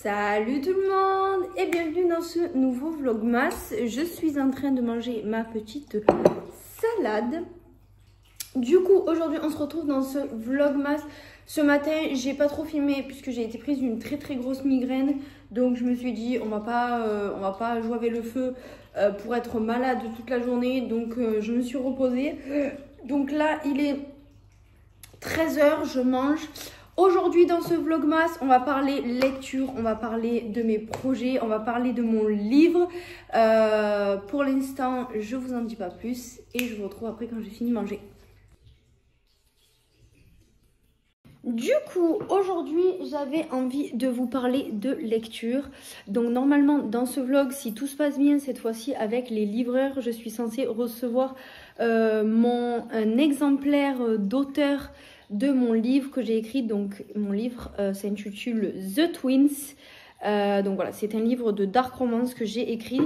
Salut tout le monde et bienvenue dans ce nouveau vlogmas. Je suis en train de manger ma petite salade. Du coup aujourd'hui on se retrouve dans ce vlogmas. Ce matin j'ai pas trop filmé puisque j'ai été prise d'une très grosse migraine. Donc je me suis dit on va pas jouer avec le feu pour être malade toute la journée. Donc je me suis reposée. Donc là il est 13 h, je mange. Aujourd'hui dans ce vlogmas, on va parler lecture, on va parler de mes projets, on va parler de mon livre. Pour l'instant, je vous en dis pas plus et je vous retrouve après quand j'ai fini de manger. Du coup, aujourd'hui, j'avais envie de vous parler de lecture. Donc normalement, dans ce vlog, si tout se passe bien cette fois-ci avec les livreurs, je suis censée recevoir un exemplaire d'auteur de mon livre que j'ai écrit. Donc mon livre s'intitule The Twins. Donc voilà, c'est un livre de dark romance que j'ai écrit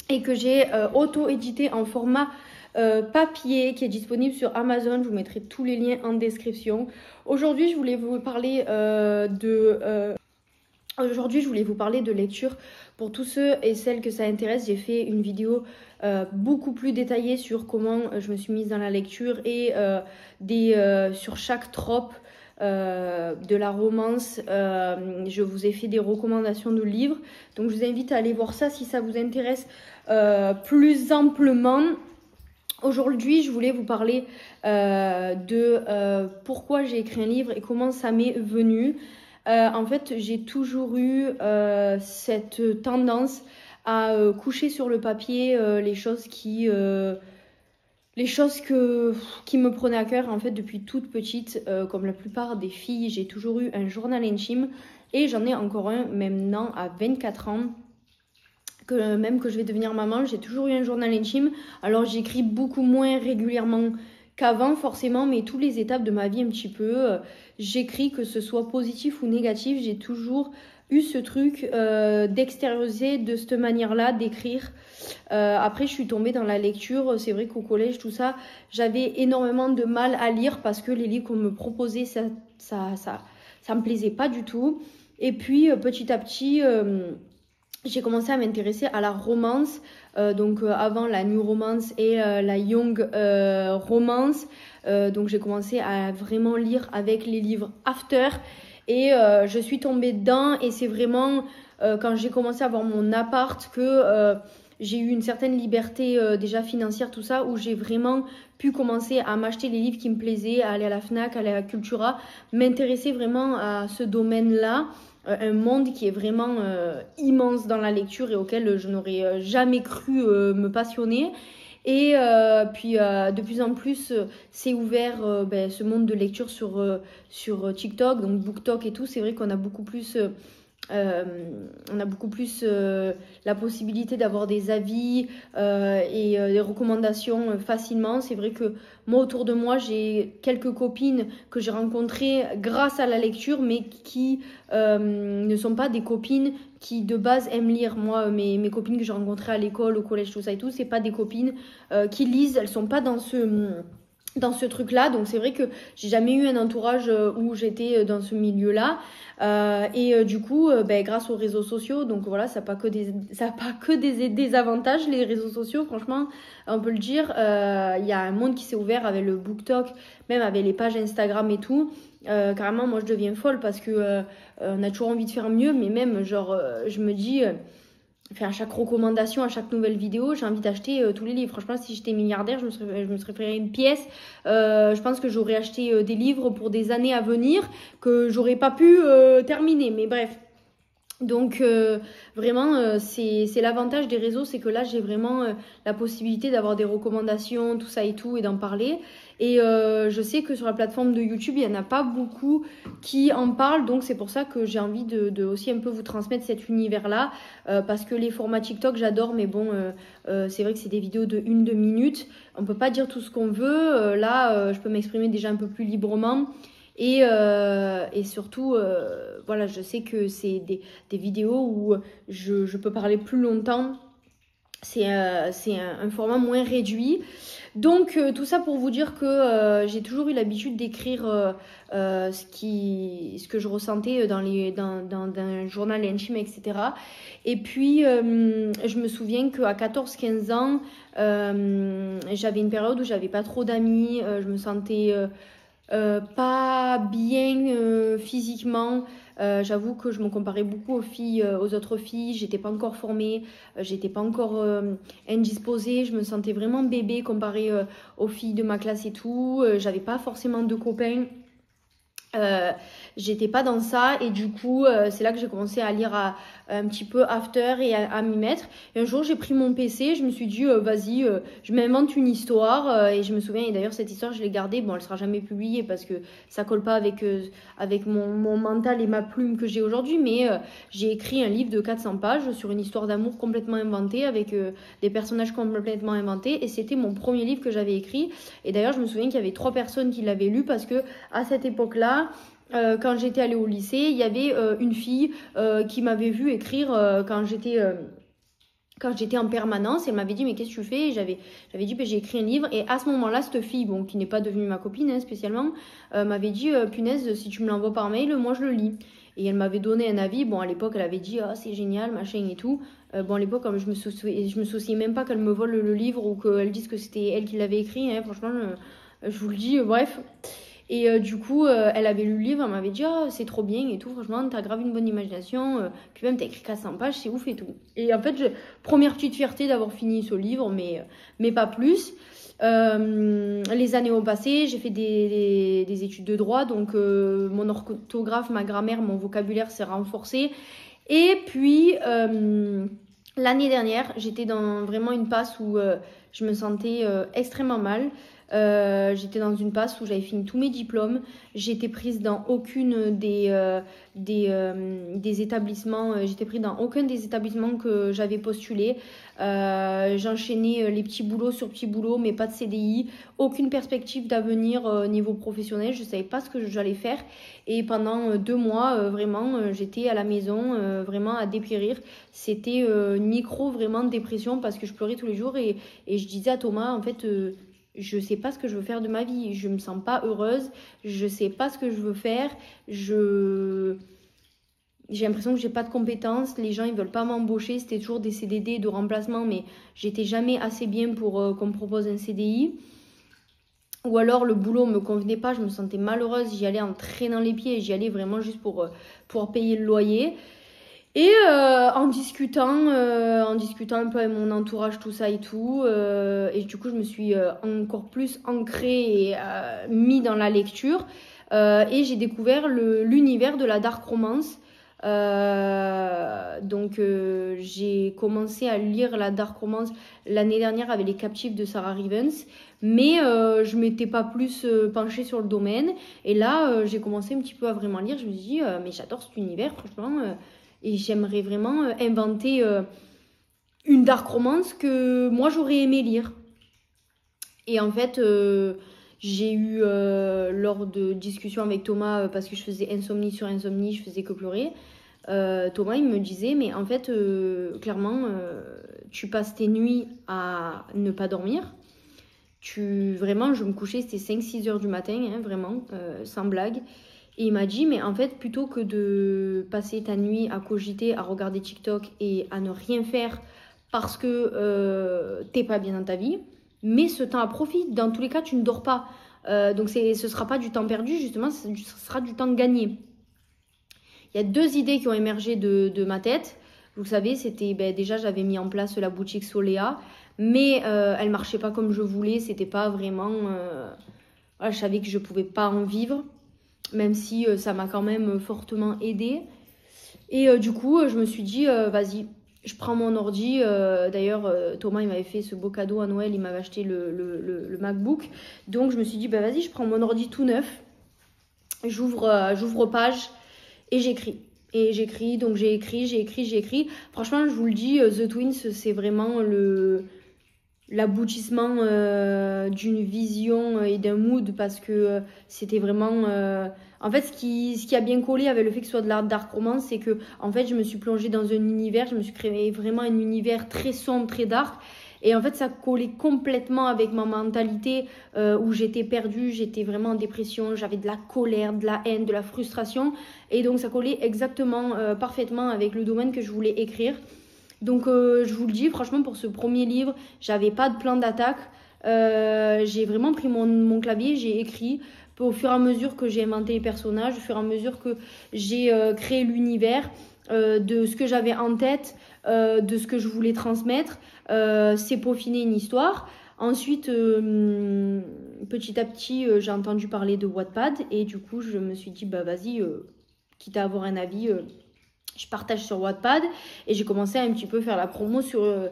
et que j'ai auto-édité en format papier qui est disponible sur Amazon. Je vous mettrai tous les liens en description. Aujourd'hui je voulais vous parler de lecture. Pour tous ceux et celles que ça intéresse, j'ai fait une vidéo beaucoup plus détaillée sur comment je me suis mise dans la lecture et sur chaque trope de la romance. Je vous ai fait des recommandations de livres. Donc je vous invite à aller voir ça si ça vous intéresse plus amplement. Aujourd'hui, je voulais vous parler de pourquoi j'ai écrit un livre et comment ça m'est venu. En fait, j'ai toujours eu cette tendance à coucher sur le papier les choses qui me prenaient à cœur. En fait, depuis toute petite, comme la plupart des filles, j'ai toujours eu un journal intime et j'en ai encore un maintenant à 24 ans. Même que je vais devenir maman, j'ai toujours eu un journal intime. Alors j'écris beaucoup moins régulièrement qu'avant forcément, mais toutes les étapes de ma vie un petit peu, j'écris, que ce soit positif ou négatif. J'ai toujours eu ce truc d'extérioriser de cette manière-là, d'écrire. Après je suis tombée dans la lecture. C'est vrai qu'au collège, tout ça, j'avais énormément de mal à lire parce que les livres qu'on me proposait, ça me plaisait pas du tout. Et puis petit à petit j'ai commencé à m'intéresser à la romance, donc avant la new romance et la young romance. Donc j'ai commencé à vraiment lire avec les livres after et je suis tombée dedans. Et c'est vraiment quand j'ai commencé à avoir mon appart que j'ai eu une certaine liberté déjà financière, tout ça, où j'ai vraiment pu commencer à m'acheter les livres qui me plaisaient, à aller à la Fnac, à aller à la Cultura, m'intéresser vraiment à ce domaine-là. Un monde qui est vraiment immense dans la lecture et auquel je n'aurais jamais cru me passionner. Et puis de plus en plus c'est ouvert ce monde de lecture sur TikTok, donc BookTok et tout. C'est vrai qu'on a beaucoup plus la possibilité d'avoir des avis et des recommandations facilement. C'est vrai que moi, autour de moi, j'ai quelques copines que j'ai rencontrées grâce à la lecture, mais qui ne sont pas des copines qui de base aiment lire. Moi, mes copines que j'ai rencontrées à l'école, au collège, tout ça et tout, c'est pas des copines qui lisent. Elles sont pas dans ce truc-là. Donc c'est vrai que j'ai jamais eu un entourage où j'étais dans ce milieu-là. Du coup, grâce aux réseaux sociaux, donc voilà, ça n'a pas que des désavantages, les réseaux sociaux, franchement, on peut le dire. Il y a un monde qui s'est ouvert avec le BookTok, même avec les pages Instagram et tout. Carrément, moi je deviens folle parce que on a toujours envie de faire mieux, mais même genre je me dis à chaque recommandation, à chaque nouvelle vidéo, j'ai envie d'acheter tous les livres. Franchement, si j'étais milliardaire, je me serais fait une pièce. Je pense que j'aurais acheté des livres pour des années à venir que j'aurais pas pu terminer. Mais bref, Donc vraiment c'est l'avantage des réseaux, c'est que là j'ai vraiment la possibilité d'avoir des recommandations, tout ça et tout, et d'en parler. Et je sais que sur la plateforme de YouTube il n'y en a pas beaucoup qui en parlent, donc c'est pour ça que j'ai envie de aussi un peu vous transmettre cet univers là, parce que les formats TikTok j'adore, mais bon c'est vrai que c'est des vidéos de 1-2 minutes, on peut pas dire tout ce qu'on veut, là je peux m'exprimer déjà un peu plus librement. Et surtout, voilà, je sais que c'est des vidéos où je peux parler plus longtemps. C'est un format moins réduit. Donc, tout ça pour vous dire que j'ai toujours eu l'habitude d'écrire ce que je ressentais dans un journal intime, etc. Et puis, je me souviens qu'à 14-15 ans, j'avais une période où j'avais pas trop d'amis, je me sentais... pas bien physiquement. J'avoue que je me comparais beaucoup aux filles, aux autres filles. J'étais pas encore formée, j'étais pas encore indisposée. Je me sentais vraiment bébé comparée aux filles de ma classe et tout. J'avais pas forcément de copains. J'étais pas dans ça, et du coup c'est là que j'ai commencé à lire un petit peu After et à m'y mettre. Et un jour j'ai pris mon PC, je me suis dit vas-y, je m'invente une histoire, et je me souviens, et d'ailleurs cette histoire je l'ai gardée, bon elle sera jamais publiée parce que ça colle pas avec mon mental et ma plume que j'ai aujourd'hui, mais j'ai écrit un livre de 400 pages sur une histoire d'amour complètement inventée, avec des personnages complètement inventés, et c'était mon premier livre que j'avais écrit. Et d'ailleurs je me souviens qu'il y avait 3 personnes qui l'avaient lu, parce que à cette époque-là, quand j'étais allée au lycée, il y avait une fille qui m'avait vue écrire quand j'étais en permanence. Elle m'avait dit mais qu'est-ce que tu fais? Et j'avais dit j'ai écrit un livre. Et à ce moment-là, cette fille, bon, qui n'est pas devenue ma copine hein, spécialement, m'avait dit punaise, si tu me l'envoies par mail, moi je le lis. Et elle m'avait donné un avis. Bon, à l'époque elle avait dit c'est génial, machin et tout. Bon, à l'époque je me souciais même pas qu'elle me vole le livre ou qu'elle dise que c'était elle qui l'avait écrit hein. Franchement je vous le dis, bref. Et du coup, elle avait lu le livre, elle m'avait dit c'est trop bien et tout, franchement, t'as grave une bonne imagination, puis même t'as écrit 400 pages, c'est ouf et tout. Et en fait, première petite fierté d'avoir fini ce livre, mais pas plus. Les années ont passé, j'ai fait des études de droit, donc mon orthographe, ma grammaire, mon vocabulaire s'est renforcé. Et puis, l'année dernière, j'étais dans vraiment une passe où je me sentais extrêmement mal. J'étais dans une passe où j'avais fini tous mes diplômes. J'étais prise dans aucune des établissements. J'étais prise dans aucun des établissements que j'avais postulé. J'enchaînais les petits boulots sur petits boulots, mais pas de CDI. Aucune perspective d'avenir niveau professionnel. Je savais pas ce que j'allais faire. Et pendant 2 mois, vraiment, j'étais à la maison, vraiment à dépérir. C'était une micro vraiment dépression, parce que je pleurais tous les jours, et je disais à Thomas, en fait, je sais pas ce que je veux faire de ma vie, je me sens pas heureuse, je sais pas ce que je veux faire, j'ai l'impression que j'ai pas de compétences, les gens ils veulent pas m'embaucher, c'était toujours des CDD de remplacement, mais j'étais jamais assez bien pour qu'on me propose un CDI. Ou alors le boulot me convenait pas, je me sentais malheureuse, j'y allais en traînant les pieds, j'y allais vraiment juste pour payer le loyer. Et en discutant un peu avec mon entourage, tout ça et tout, et du coup je me suis encore plus ancrée et mis dans la lecture, et j'ai découvert l'univers de la dark romance. Donc j'ai commencé à lire la dark romance l'année dernière avec Les Captifs de Sarah Rivens, mais je m'étais pas plus penchée sur le domaine, et là j'ai commencé un petit peu à vraiment lire. Je me suis dit mais j'adore cet univers franchement, et j'aimerais vraiment inventer une dark romance que moi j'aurais aimé lire. Et en fait j'ai eu lors de discussions avec Thomas, parce que je faisais insomnie sur insomnie, je faisais que pleurer. Thomas il me disait mais en fait clairement tu passes tes nuits à ne pas dormir. Vraiment je me couchais, c'était 5-6 heures du matin hein, vraiment sans blague. Et il m'a dit mais en fait plutôt que de passer ta nuit à cogiter, à regarder TikTok et à ne rien faire parce que t'es pas bien dans ta vie, mais ce temps à profit, dans tous les cas tu ne dors pas, donc ce sera pas du temps perdu, justement ce sera du temps gagné. Il y a 2 idées qui ont émergé de ma tête. Vous savez, c'était déjà j'avais mis en place la boutique Solea, mais elle marchait pas comme je voulais. C'était pas vraiment. Voilà, je savais que je pouvais pas en vivre, même si ça m'a quand même fortement aidée. Et du coup, je me suis dit, vas-y, je prends mon ordi. D'ailleurs, Thomas, il m'avait fait ce beau cadeau à Noël, il m'avait acheté le MacBook. Donc, je me suis dit, bah, vas-y, je prends mon ordi tout neuf. J'ouvre page et j'écris. Et j'écris, donc j'ai écrit. Franchement, je vous le dis, The Twins, c'est vraiment l'aboutissement d'une vision et d'un mood parce que c'était vraiment... En fait, ce qui a bien collé avec le fait que ce soit de l'art dark romance, c'est que en fait, je me suis plongée dans un univers, je me suis créé vraiment un univers très sombre, très dark. Et en fait, ça collait complètement avec ma mentalité où j'étais perdue, j'étais vraiment en dépression, j'avais de la colère, de la haine, de la frustration. Et donc, ça collait exactement, parfaitement avec le domaine que je voulais écrire. Donc, je vous le dis, franchement, pour ce premier livre, j'avais pas de plan d'attaque. J'ai vraiment pris mon clavier, j'ai écrit. Au fur et à mesure que j'ai inventé les personnages, au fur et à mesure que j'ai créé l'univers, de ce que j'avais en tête, de ce que je voulais transmettre, c'est peaufiner une histoire. Ensuite, petit à petit, j'ai entendu parler de Wattpad et du coup, je me suis dit, bah vas-y, quitte à avoir un avis, je partage sur Wattpad et j'ai commencé à un petit peu faire la promo sur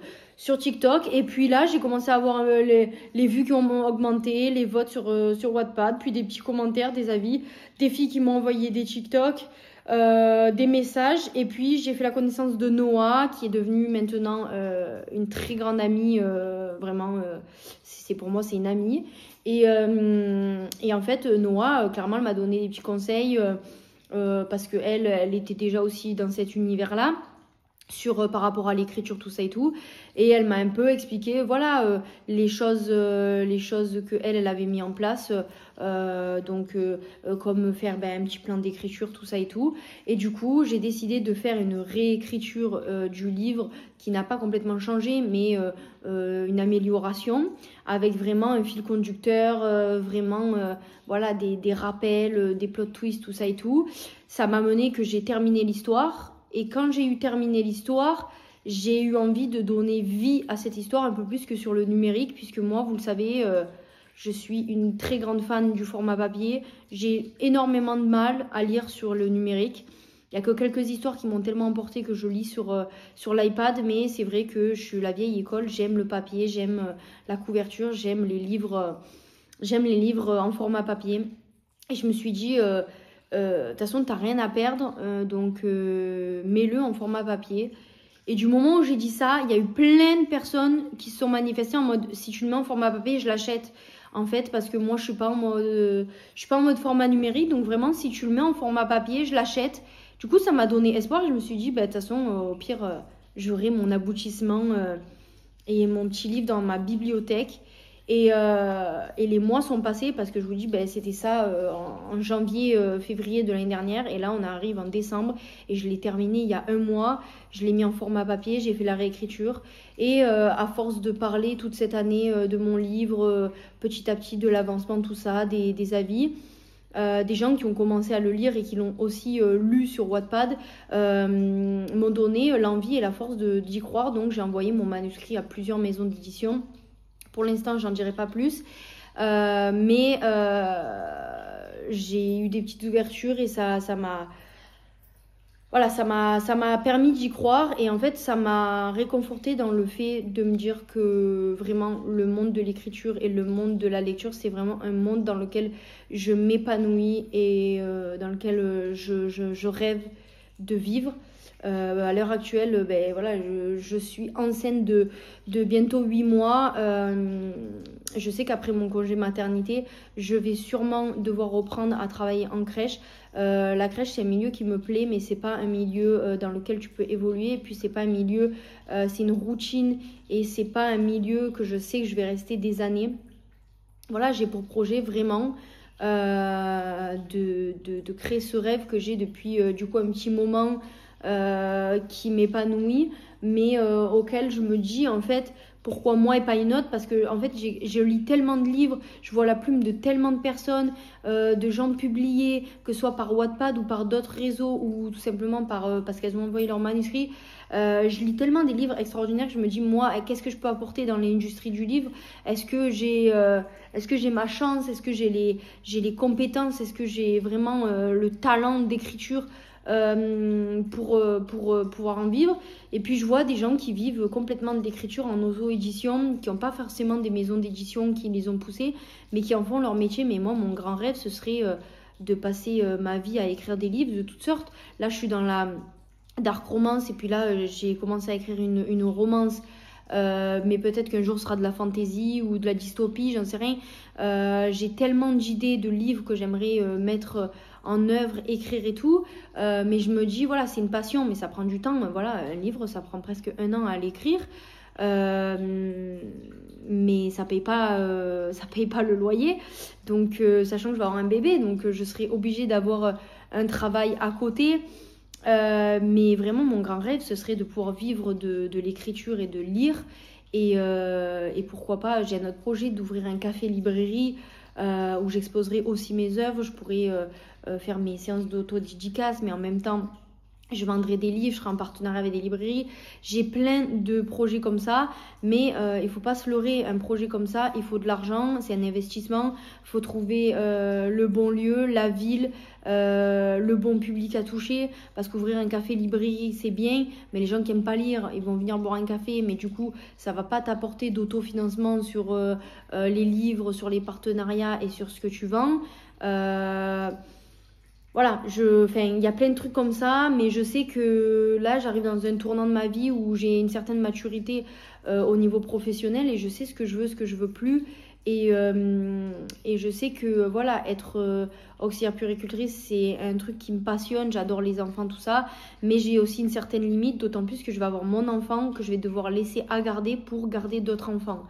TikTok. Et puis là, j'ai commencé à avoir les vues qui ont augmenté, les votes sur Wattpad, puis des petits commentaires, des avis, des filles qui m'ont envoyé des TikTok, des messages. Et puis, j'ai fait la connaissance de Noah, qui est devenue maintenant une très grande amie. Vraiment, pour moi, c'est une amie. Et en fait, Noah, clairement, elle m'a donné des petits conseils parce qu'elle était déjà aussi dans cet univers-là. Par rapport à l'écriture, tout ça et tout. Et elle m'a un peu expliqué, voilà, les choses que elle avait mis en place. Comme faire un petit plan d'écriture, tout ça et tout. Et du coup, j'ai décidé de faire une réécriture du livre qui n'a pas complètement changé, mais une amélioration avec vraiment un fil conducteur, voilà, des rappels, des plot twists, tout ça et tout. Ça m'a mené que j'ai terminé l'histoire. Et quand j'ai eu terminé l'histoire, j'ai eu envie de donner vie à cette histoire un peu plus que sur le numérique, puisque moi, vous le savez, je suis une très grande fan du format papier. J'ai énormément de mal à lire sur le numérique. Il n'y a que quelques histoires qui m'ont tellement emporté que je lis sur l'iPad, mais c'est vrai que je suis la vieille école, j'aime le papier, j'aime la couverture, j'aime les livres en format papier. Et je me suis dit... de toute façon, t'as rien à perdre, donc mets-le en format papier. Et du moment où j'ai dit ça, il y a eu plein de personnes qui se sont manifestées en mode si tu le mets en format papier, je l'achète. En fait, parce que moi, je suis pas en mode format numérique, donc vraiment, si tu le mets en format papier, je l'achète. Du coup, ça m'a donné espoir et je me suis dit, bah, de toute façon, au pire, j'aurai mon aboutissement et mon petit livre dans ma bibliothèque. Et les mois sont passés parce que je vous dis, c'était ça en janvier, février de l'année dernière. Et là, on arrive en décembre et je l'ai terminé il y a un mois. Je l'ai mis en format papier, j'ai fait la réécriture. Et à force de parler toute cette année de mon livre, petit à petit de l'avancement, tout ça, des avis, des gens qui ont commencé à le lire et qui l'ont aussi lu sur Wattpad m'ont donné l'envie et la force d'y croire. Donc, j'ai envoyé mon manuscrit à plusieurs maisons d'édition. Pour l'instant, j'en dirai pas plus. Mais j'ai eu des petites ouvertures et ça m'a permis d'y croire. Et en fait, ça m'a réconfortée dans le fait de me dire que vraiment, le monde de l'écriture et le monde de la lecture, c'est vraiment un monde dans lequel je m'épanouis et dans lequel je rêve de vivre. À l'heure actuelle, je suis enceinte de bientôt 8 mois. Je sais qu'après mon congé maternité, je vais sûrement devoir reprendre à travailler en crèche. La crèche, c'est un milieu qui me plaît, mais c'est pas un milieu dans lequel tu peux évoluer. Et puis, c'est pas un milieu, c'est une routine et c'est pas un milieu que je sais que je vais rester des années. Voilà, j'ai pour projet vraiment de créer ce rêve que j'ai depuis un petit moment. Qui m'épanouit, mais auquel je me dis en fait pourquoi moi et pas une autre, parce que en fait je lis tellement de livres, je vois la plume de tellement de personnes, de gens publiés, que ce soit par Wattpad ou par d'autres réseaux ou tout simplement parce qu'elles ont envoyé leur manuscrit. Je lis tellement des livres extraordinaires que je me dis moi qu'est-ce que je peux apporter dans l'industrie du livre. Est-ce que j'ai ma chance, est-ce que j'ai les compétences, est-ce que j'ai vraiment le talent d'écriture pour pouvoir en vivre. Et puis je vois des gens qui vivent complètement de l'écriture en auto-édition, qui n'ont pas forcément des maisons d'édition qui les ont poussés, mais qui en font leur métier. Mais moi, mon grand rêve, ce serait de passer ma vie à écrire des livres de toutes sortes. Là, je suis dans la dark romance, et puis là, j'ai commencé à écrire une romance. Mais peut-être qu'un jour ce sera de la fantasy ou de la dystopie, j'en sais rien. J'ai tellement d'idées de livres que j'aimerais mettre en œuvre, écrire et tout, mais je me dis voilà, c'est une passion, mais ça prend du temps. Voilà, un livre ça prend presque 1 an à l'écrire, mais ça paye pas le loyer, donc sachant que je vais avoir un bébé, donc je serai obligée d'avoir un travail à côté. Mais vraiment, mon grand rêve, ce serait de pouvoir vivre de l'écriture et de lire. Et pourquoi pas, j'ai un autre projet d'ouvrir un café-librairie où j'exposerai aussi mes œuvres. Je pourrais faire mes séances d'auto-dédicace, mais en même temps, je vendrai des livres, je serai en partenariat avec des librairies. J'ai plein de projets comme ça, mais il faut pas se leurrer. Un projet comme ça, il faut de l'argent, c'est un investissement. Il faut trouver le bon lieu, la ville, le bon public à toucher. Parce qu'ouvrir un café-librairie, c'est bien, mais les gens qui n'aiment pas lire, ils vont venir boire un café, mais du coup, ça va pas t'apporter d'autofinancement sur les livres, sur les partenariats et sur ce que tu vends. Voilà, il y a plein de trucs comme ça, mais je sais que là, j'arrive dans un tournant de ma vie où j'ai une certaine maturité au niveau professionnel, et je sais ce que je veux, ce que je veux plus. Et je sais que voilà, être auxiliaire puéricultrice, c'est un truc qui me passionne, j'adore les enfants, tout ça, mais j'ai aussi une certaine limite, d'autant plus que je vais avoir mon enfant que je vais devoir laisser à garder pour garder d'autres enfants.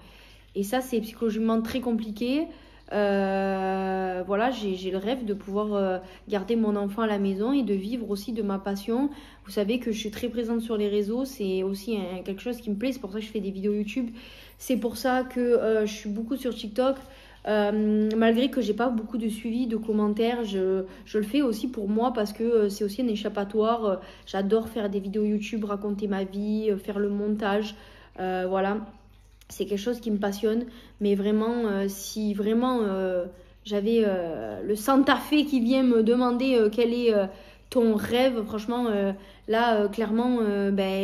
Et ça, c'est psychologiquement très compliqué. Voilà, j'ai le rêve de pouvoir garder mon enfant à la maison et de vivre aussi de ma passion. Vous savez que je suis très présente sur les réseaux, c'est aussi quelque chose qui me plaît, c'est pour ça que je fais des vidéos YouTube, c'est pour ça que je suis beaucoup sur TikTok. Malgré que j'ai pas beaucoup de suivi, de commentaires, je le fais aussi pour moi parce que c'est aussi un échappatoire. J'adore faire des vidéos YouTube, raconter ma vie, faire le montage, voilà. C'est quelque chose qui me passionne, mais vraiment, si vraiment j'avais le Santa Fe qui vient me demander quel est ton rêve, franchement, là, clairement,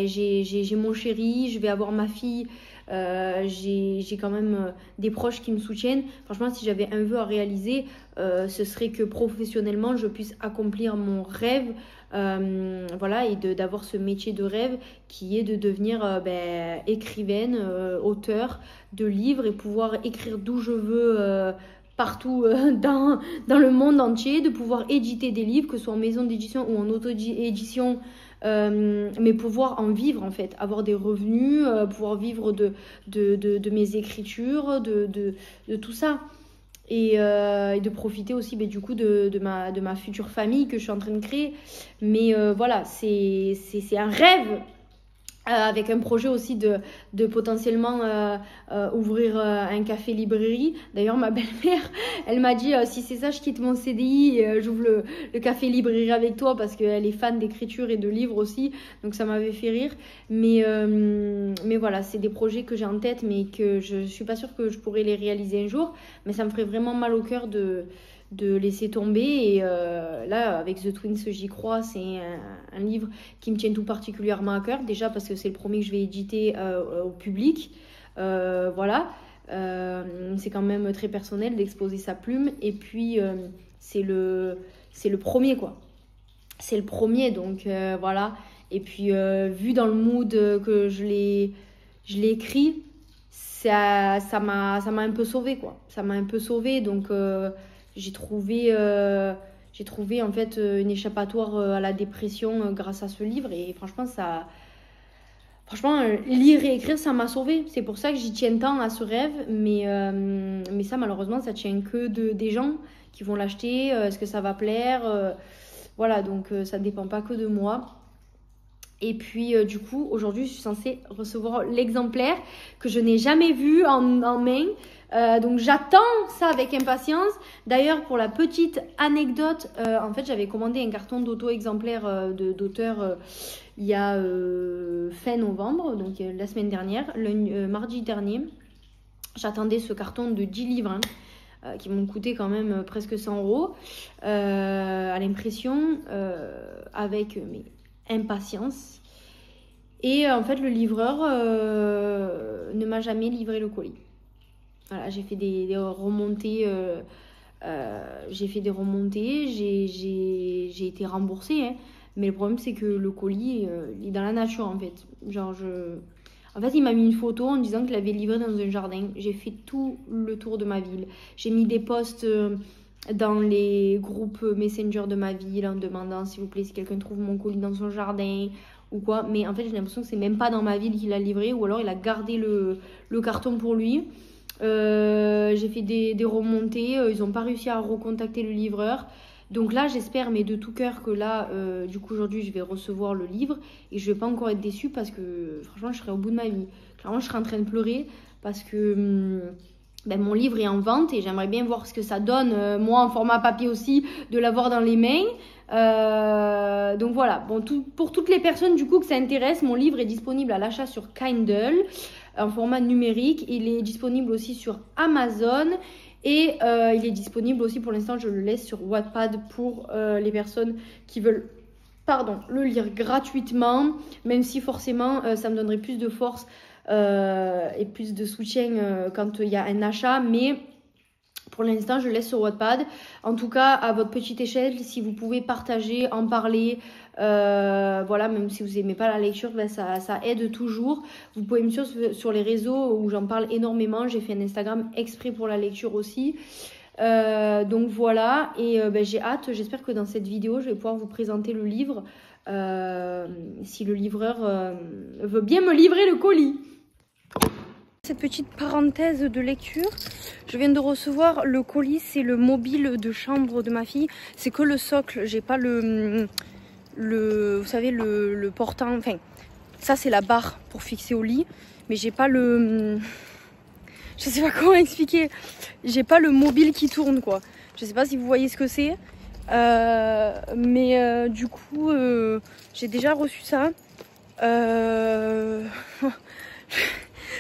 j'ai mon chéri, je vais avoir ma fille, j'ai quand même des proches qui me soutiennent. Franchement, si j'avais un vœu à réaliser, ce serait que professionnellement, je puisse accomplir mon rêve. Voilà, et d'avoir ce métier de rêve qui est de devenir écrivaine, auteur de livres et pouvoir écrire d'où je veux partout dans le monde entier, de pouvoir éditer des livres, que ce soit en maison d'édition ou en auto-édition, mais pouvoir en vivre en fait, avoir des revenus, pouvoir vivre de mes écritures, de tout ça. Et de profiter aussi du coup de ma future famille que je suis en train de créer. Mais voilà, c'est un rêve, avec un projet aussi de potentiellement ouvrir un café-librairie. D'ailleurs, ma belle-mère, elle m'a dit si c'est ça, je quitte mon CDI et j'ouvre le café-librairie avec toi, parce qu'elle est fan d'écriture et de livres aussi. Donc ça m'avait fait rire. Mais voilà, c'est des projets que j'ai en tête, mais que je suis pas sûre que je pourrais les réaliser un jour. Mais ça me ferait vraiment mal au cœur de laisser tomber. Et là, avec The Twins, j'y crois, c'est un livre qui me tient tout particulièrement à cœur, déjà parce que c'est le premier que je vais éditer au public, voilà, c'est quand même très personnel d'exposer sa plume, et puis c'est le premier quoi, c'est le premier, donc voilà. Et puis vu dans le mood que je l'ai écrit, ça m'a un peu sauvée quoi, ça m'a un peu sauvée, donc j'ai trouvé en fait une échappatoire à la dépression grâce à ce livre, et franchement lire et écrire, ça m'a sauvée. C'est pour ça que j'y tiens tant à ce rêve, mais ça malheureusement ça tient que des gens qui vont l'acheter, est-ce que ça va plaire, voilà, donc ça ne dépend pas que de moi. Et puis du coup aujourd'hui je suis censée recevoir l'exemplaire que je n'ai jamais vu en main. Donc j'attends ça avec impatience. D'ailleurs, pour la petite anecdote, en fait j'avais commandé un carton d'auto-exemplaire d'auteur il y a fin novembre, donc la semaine dernière, mardi dernier. J'attendais ce carton de 10 livres, qui m'ont coûté quand même presque 100 € à l'impression, avec mes impatience. Et en fait, le livreur ne m'a jamais livré le colis. Voilà, j'ai fait des remontées. J'ai été remboursée, hein. Mais le problème, c'est que le colis, il est dans la nature, en fait. En fait, il m'a mis une photo en disant qu'il l'avait livré dans un jardin. J'ai fait tout le tour de ma ville. J'ai mis des posts dans les groupes Messenger de ma ville en demandant, s'il vous plaît, si quelqu'un trouve mon colis dans son jardin ou quoi. Mais en fait, j'ai l'impression que c'est même pas dans ma ville qu'il l'a livré, ou alors il a gardé le carton pour lui. J'ai fait des remontées, ils n'ont pas réussi à recontacter le livreur. Donc là, j'espère, mais de tout cœur, que là, du coup, aujourd'hui, je vais recevoir le livre et je vais pas encore être déçue parce que, franchement, je serai au bout de ma vie. Clairement, je serai en train de pleurer parce que mon livre est en vente et j'aimerais bien voir ce que ça donne, moi, en format papier aussi, de l'avoir dans les mains. Donc voilà, bon, pour toutes les personnes, du coup, que ça intéresse, mon livre est disponible à l'achat sur Kindle en format numérique. Il est disponible aussi sur Amazon. Et il est disponible aussi, pour l'instant, je le laisse sur Wattpad pour les personnes qui veulent le lire gratuitement, même si forcément ça me donnerait plus de force et plus de soutien quand il y a un achat. Mais pour l'instant, je le laisse sur Wattpad. En tout cas, à votre petite échelle, si vous pouvez partager, en parler, voilà, même si vous n'aimez pas la lecture, ça aide toujours. Vous pouvez me suivre sur les réseaux où j'en parle énormément. J'ai fait un Instagram exprès pour la lecture aussi. Donc voilà, et j'ai hâte. J'espère que dans cette vidéo, je vais pouvoir vous présenter le livre. Si le livreur veut bien me livrer le colis. Cette petite parenthèse de lecture, je viens de recevoir le colis, c'est le mobile de chambre de ma fille. C'est que le socle, j'ai pas vous savez, le portant, enfin, ça c'est la barre pour fixer au lit, mais j'ai pas je sais pas comment expliquer, j'ai pas le mobile qui tourne, quoi. Je sais pas si vous voyez ce que c'est, mais du coup, j'ai déjà reçu ça.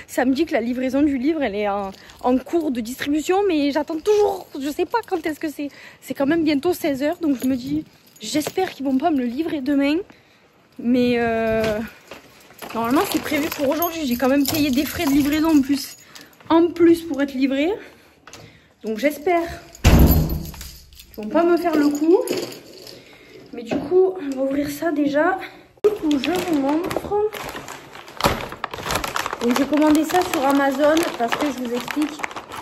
Ça me dit que la livraison du livre, elle est en cours de distribution, mais j'attends toujours, je sais pas quand est-ce que c'est. C'est quand même bientôt 16 h, donc je me dis, j'espère qu'ils vont pas me le livrer demain. Mais normalement, c'est prévu pour aujourd'hui. J'ai quand même payé des frais de livraison en plus pour être livré. Donc j'espère qu'ils vont pas me faire le coup. Mais du coup, on va ouvrir ça déjà. Du coup, je vous montre. Donc j'ai commandé ça sur Amazon parce que je vous explique,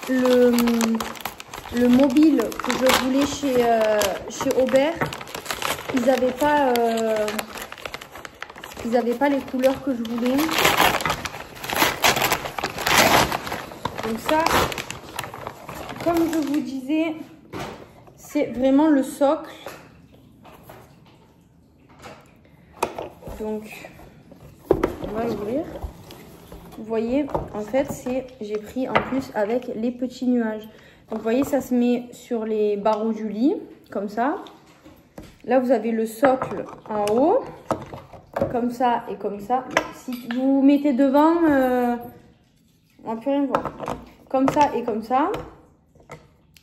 le mobile que je voulais chez Aubert, ils n'avaient pas les couleurs que je voulais. Donc ça, comme je vous disais, c'est vraiment le socle. Donc on va l'ouvrir. Vous voyez, en fait, j'ai pris en plus avec les petits nuages. Donc, vous voyez, ça se met sur les barreaux du lit, comme ça. Là, vous avez le socle en haut, comme ça et comme ça. Si vous vous mettez devant, on ne peut rien voir. Comme ça et comme ça.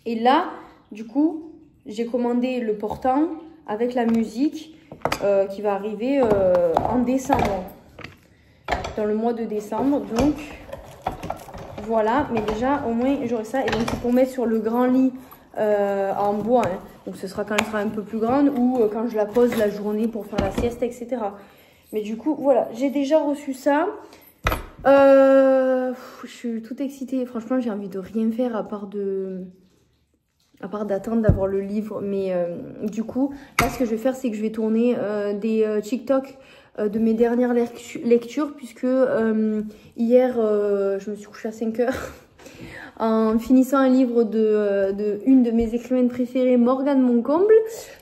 Et là, du coup, j'ai commandé le portant avec la musique qui va arriver en décembre. Dans le mois de décembre, donc voilà, mais déjà au moins j'aurai ça. Et donc c'est pour mettre sur le grand lit en bois, hein. Donc ce sera quand elle sera un peu plus grande, ou quand je la pose la journée pour faire la sieste, etc. Mais du coup voilà, j'ai déjà reçu ça. Je suis toute excitée, franchement j'ai envie de rien faire à part d'attendre d'avoir le livre. Mais du coup là ce que je vais faire, c'est que je vais tourner des TikTok de mes dernières lectures, puisque hier je me suis couchée à 5 h en finissant un livre de une de mes écrivaines préférées, Morgane Moncomble.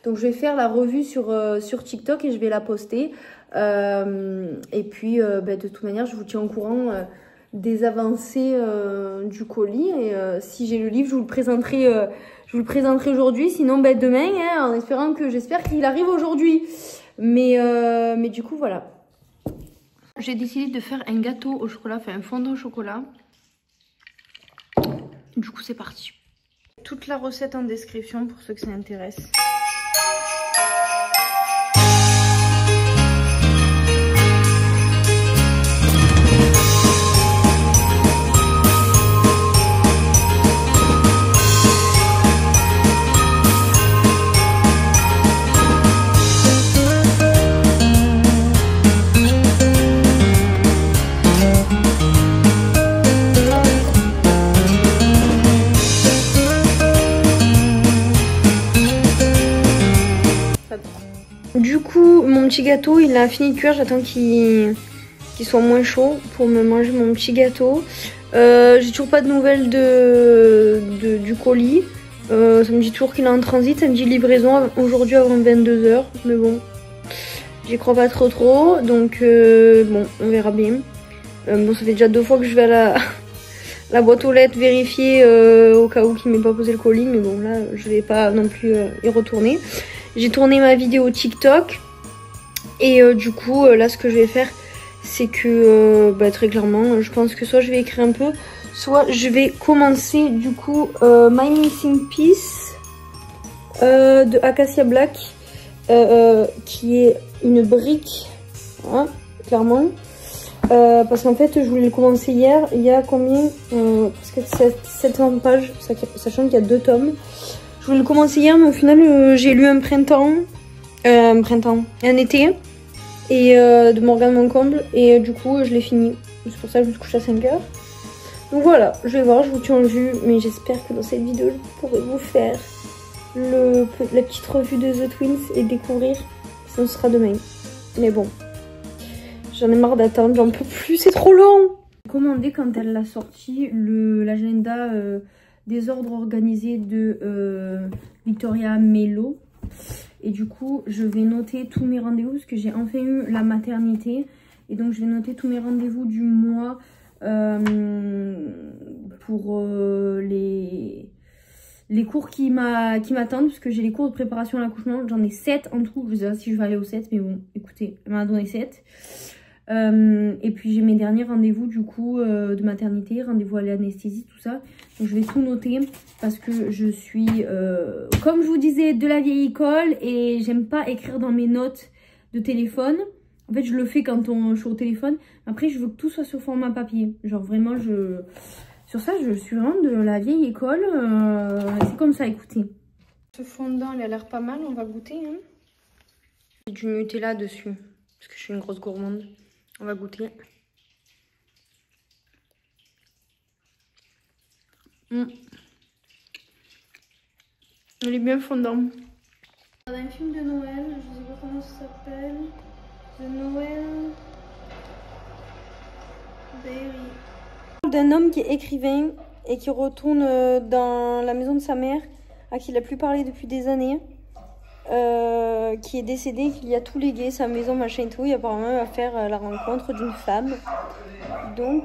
Donc je vais faire la revue sur TikTok et je vais la poster. Et puis de toute manière, je vous tiens au courant des avancées du colis. Et si j'ai le livre, je vous le présenterai aujourd'hui. Sinon demain, hein, en espérant j'espère qu'il arrive aujourd'hui. Mais du coup, voilà. J'ai décidé de faire un gâteau au chocolat, enfin un fondant au chocolat. Du coup, c'est parti. toute la recette en description pour ceux que ça intéresse. Du coup, mon petit gâteau, il a fini de cuire. J'attends qu'il soit moins chaud pour me manger mon petit gâteau. J'ai toujours pas de nouvelles du colis. Ça me dit toujours qu'il est en transit. Ça me dit livraison aujourd'hui avant 22 h. Mais bon, j'y crois pas trop. Donc, bon, on verra bien. Bon, ça fait déjà 2 fois que je vais à la boîte aux lettres vérifier au cas où qu'il m'ait pas posé le colis. Mais bon, là, je vais pas non plus y retourner. J'ai tourné ma vidéo TikTok et du coup là ce que je vais faire c'est que très clairement je pense que soit je vais écrire un peu, soit je vais commencer du coup My Missing Piece de Acacia Black qui est une brique, hein, clairement. Parce qu'en fait je voulais le commencer hier, il y a combien parce que c'est 700 pages, sachant qu'il y a 2 tomes. Je voulais le commencer hier, mais au final, j'ai lu un été, et de Morgane Moncomble, et du coup, je l'ai fini. C'est pour ça que je me suis couchée à 5 h. Donc voilà, je vais voir, je vous tiens au jus, mais j'espère que dans cette vidéo, je pourrai vous faire la petite revue de The Twins et découvrir, sinon ce sera demain. Mais bon, j'en ai marre d'attendre, j'en peux plus, c'est trop long. J'ai commandé quand elle l'a sorti l'agenda des ordres organisés de Victoria Mello. Et du coup, je vais noter tous mes rendez-vous parce que j'ai enfin eu la maternité. Et donc, je vais noter tous mes rendez-vous du mois pour les cours qui m'attendent. Parce que j'ai les cours de préparation à l'accouchement. J'en ai 7 en tout. Je sais pas si je vais aller aux 7. Mais bon, écoutez, elle m'a donné 7. Et puis j'ai mes derniers rendez-vous du coup de maternité, rendez-vous à l'anesthésie, tout ça. Donc je vais tout noter parce que je suis, comme je vous disais, de la vieille école et j'aime pas écrire dans mes notes de téléphone. En fait je le fais quand je suis au téléphone. Après je veux que tout soit sur format papier. Genre vraiment sur ça je suis vraiment de la vieille école. C'est comme ça, écoutez. Ce fondant il a l'air pas mal, on va goûter. Hein. J'ai du Nutella dessus parce que je suis une grosse gourmande. On va goûter. Il est bien fondant. On a un film de Noël, je sais pas comment ça s'appelle. The Noël Diary. D'un homme qui est écrivain et qui retourne dans la maison de sa mère, à qui il a plus parlé depuis des années. Qui est décédé, qu'il y a tout légué, sa maison, machin et tout. Et apparemment, il va faire la rencontre d'une femme. Donc,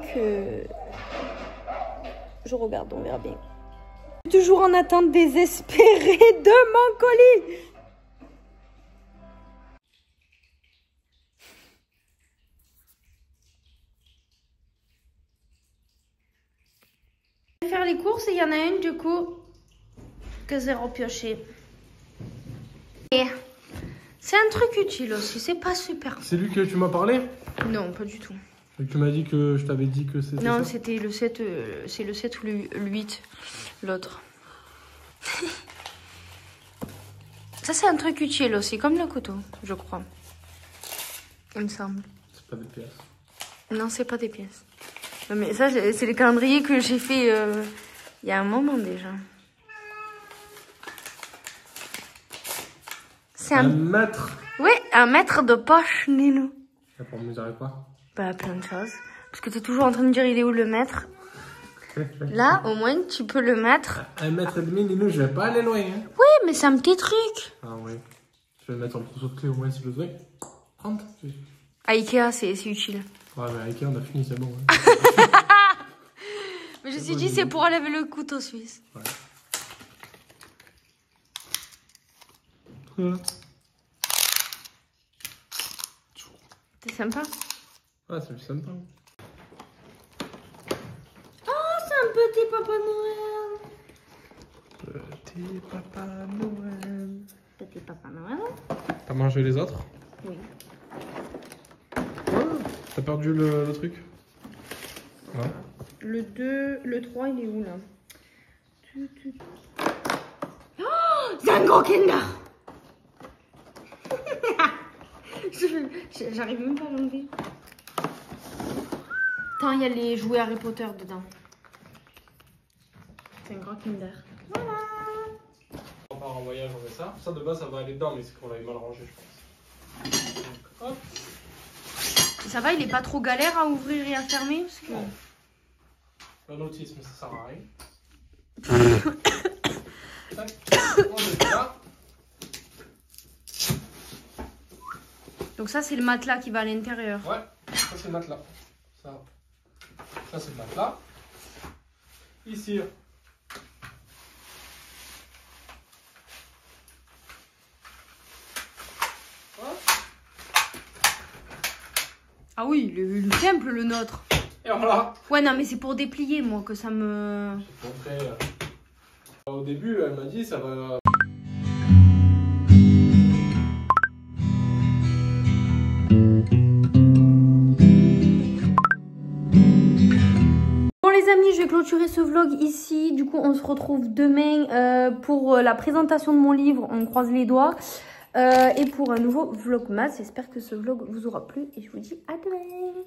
je regarde, on verra bien. Toujours en attente désespérée de mon colis. Je vais faire les courses et il y en a une du coup que j'ai repioché. C'est un truc utile aussi, c'est pas super. C'est lui que tu m'as parlé? Non, pas du tout. Et tu m'as dit que je t'avais dit que c'était ça? Non, c'était le 7, c'est le 7 ou le 8, l'autre. Ça, c'est un truc utile aussi, comme le couteau, je crois. Il me semble. C'est pas des pièces. Non, c'est pas des pièces. Non, mais ça, c'est le calendrier que j'ai fait il y a un moment déjà. C'est un mètre. Oui, un mètre de poche, Ninou. Ça pour mesurer quoi? Bah, plein de choses. Parce que t'es toujours en train de dire il est où le mètre. Là, au moins, tu peux le mettre. 1,5 mètre, Ninou, je vais pas aller loin. Hein. Oui, mais c'est un petit truc. Ah oui. Je vais le mettre en trousseau de clé au moins si besoin. 30. À Ikea, c'est utile. Ouais, mais à Ikea, on a fini, c'est bon. Hein. Mais je me suis dit, c'est pour enlever le couteau suisse. Ouais. C'est sympa. Ah, c'est sympa. Oh, c'est un petit Papa Noël. Petit Papa Noël. Petit Papa Noël. T'as mangé les autres? Oui. Oh, t'as perdu le truc? Ouais. Le 2, le 3, il est où là? Oh, c'est un gros Kinder. J'arrive même pas à l'enlever. Attends, il y a les jouets Harry Potter dedans. C'est un gros Kinder. Voilà. On part en voyage, on met ça. Ça de base, ça va aller dedans, mais c'est qu'on l'avait mal rangé, je pense. Donc, hop. Ça va, il est pas trop galère à ouvrir et à fermer parce que... Non. Un autisme, ça sert à rien. Tac. On met ça. Donc ça, c'est le matelas qui va à l'intérieur. Ouais, ça c'est le matelas. Ça c'est le matelas. Ici. Ah oui, le simple, le nôtre. Et voilà. Ouais, non, mais c'est pour déplier, moi, que ça me... J'ai montré. Au début, elle m'a dit ça va. Bon les amis, je vais clôturer ce vlog ici. Du coup, on se retrouve demain pour la présentation de mon livre. On croise les doigts. Et pour un nouveau vlogmas. J'espère que ce vlog vous aura plu. Et je vous dis à demain.